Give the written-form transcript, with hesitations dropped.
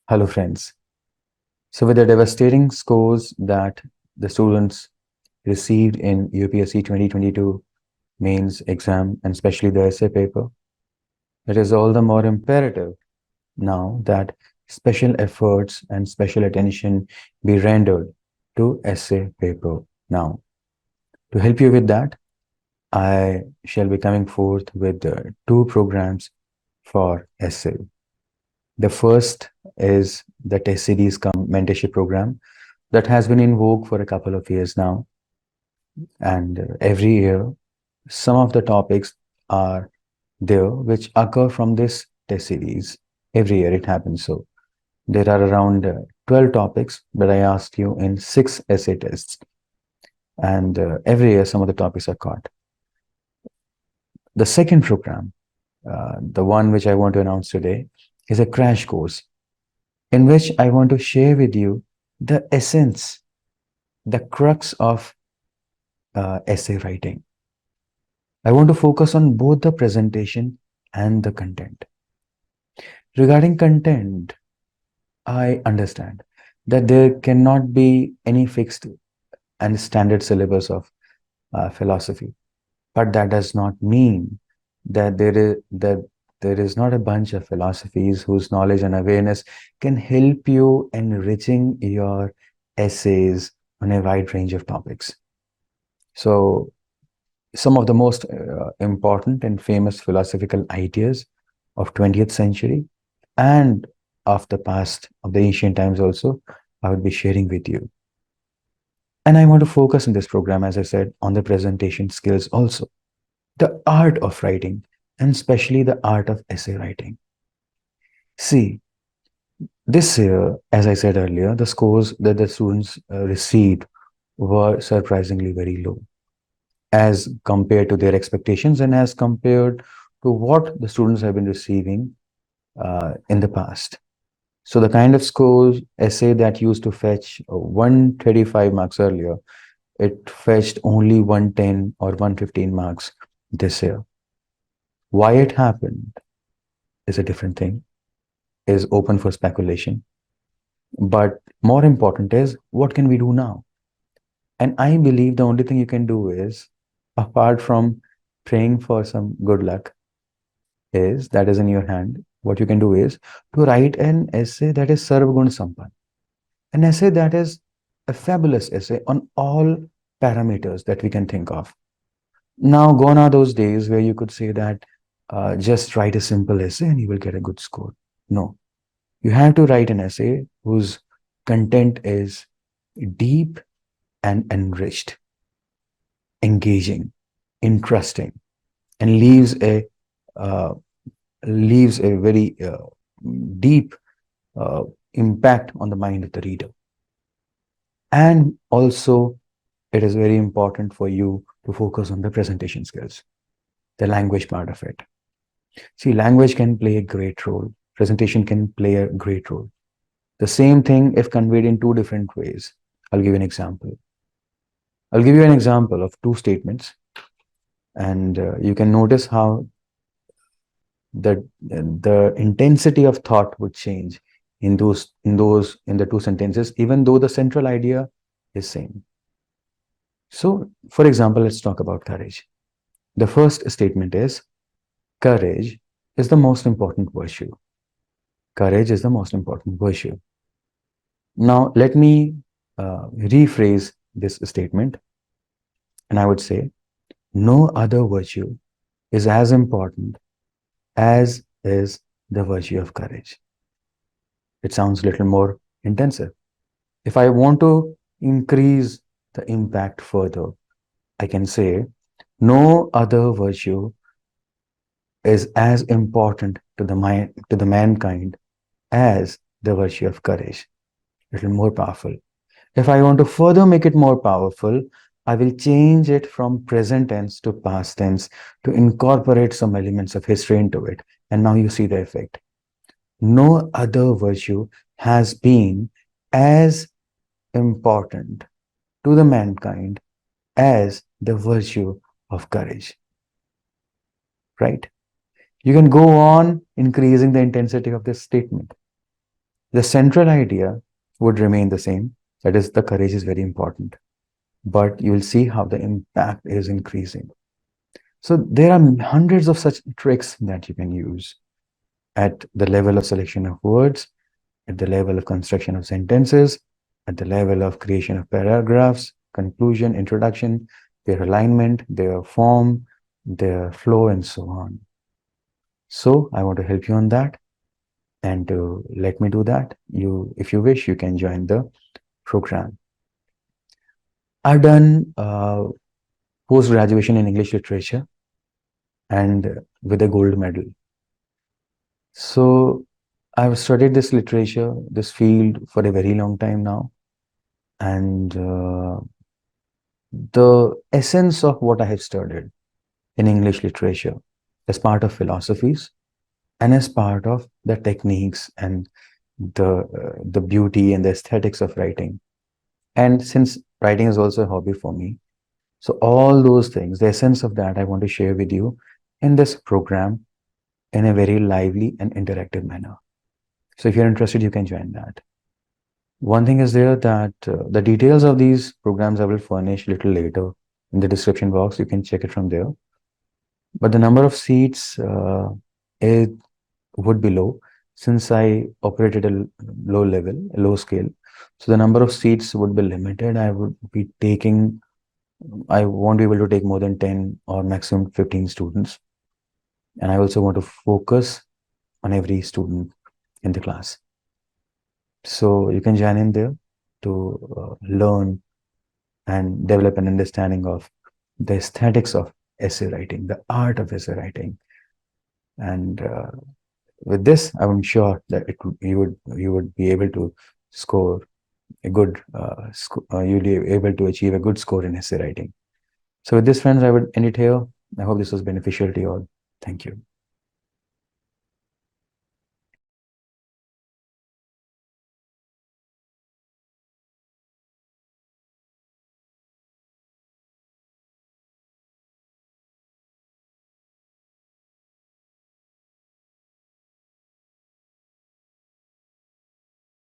Hello, friends. So, with the devastating scores that the students received in UPSC 2022 mains exam, and especially the essay paper, it is all the more imperative now that special efforts and special attention be rendered to essay paper now. To help you with that, I shall be coming forth with two programs for essay. The first is the test series mentorship program that has been in vogue for a couple of years now. And every year, some of the topics are there which occur from this test series. Every year it happens so. There are around 12 topics that I asked you in 6 essay tests. And every year, some of the topics are caught. The second program, the one which I want to announce today, is a crash course in which I want to share with you the essence, the crux of essay writing. I want to focus on both the presentation and the content. Regarding content, I understand that there cannot be any fixed and standard syllabus of philosophy, but that does not mean that there is not a bunch of philosophies whose knowledge and awareness can help you enriching your essays on a wide range of topics. So some of the most important and famous philosophical ideas of 20th century and of the past, of the ancient times also, I would be sharing with you. And I want to focus in this program, as I said, on the presentation skills also, the art of writing, and especially the art of essay writing. See, this year, as I said earlier, the scores that the students received were surprisingly very low as compared to their expectations and as compared to what the students have been receiving in the past. So the kind of scores essay that used to fetch 135 marks earlier, it fetched only 110 or 115 marks this year. Why it happened is a different thing, is open for speculation. But more important is, what can we do now? And I believe the only thing you can do is, apart from praying for some good luck, is that is in your hand. What you can do is to write an essay that is Sarvagun Sampan, an essay that is a fabulous essay on all parameters that we can think of. Now, gone are those days where you could say that just write a simple essay and you will get a good score. No, you have to write an essay whose content is deep and enriched, engaging, interesting, and uh, leaves a very deep uh, impact on the mind of the reader. And also, it is very important for you to focus on the presentation skills, the language part of it. See, language can play a great role. Presentation can play a great role. The same thing if conveyed in two different ways. I'll give you an example. I'll give you an example of two statements, and you can notice how the intensity of thought would change in the two sentences, even though the central idea is same. So, for example, let's talk about courage. The first statement is, courage is the most important virtue. Courage is the most important virtue. Now, let me rephrase this statement, and I would say, no other virtue is as important as is the virtue of courage. It sounds a little more intensive. If I want to increase the impact further, I can say, no other virtue is as important to the mankind as the virtue of courage. A little more powerful. If I want to further make it more powerful, I will change it from present tense to past tense to incorporate some elements of history into it. And now you see the effect. No other virtue has been as important to the mankind as the virtue of courage. Right? You can go on increasing the intensity of this statement. The central idea would remain the same. That is, the courage is very important, but you will see how the impact is increasing. So there are hundreds of such tricks that you can use at the level of selection of words, at the level of construction of sentences, at the level of creation of paragraphs, conclusion, introduction, their alignment, their form, their flow, and so on. So I want to help you on that. And to let me do that, if you wish, you can join the program. I've done post-graduation in English literature and with a gold medal. So I've studied this literature, this field for a very long time now. And the essence of what I have studied in English literature as part of philosophies and as part of the techniques and the beauty and the aesthetics of writing. And since writing is also a hobby for me, so all those things, the essence of that, I want to share with you in this program in a very lively and interactive manner. So if you're interested, you can join that. One thing is there that the details of these programs I will furnish a little later in the description box. You can check it from there. But the number of seats it would be low since I operated a low level, a low scale. So the number of seats would be limited. I won't be able to take more than 10 or maximum 15 students. And I also want to focus on every student in the class. So you can join in there to learn and develop an understanding of the aesthetics of essay writing, the art of essay writing. And with this, I'm sure that you would be able to score a good, you'll be able to achieve a good score in essay writing. So with this, friends, I would end it here. I hope this was beneficial to you all. Thank you.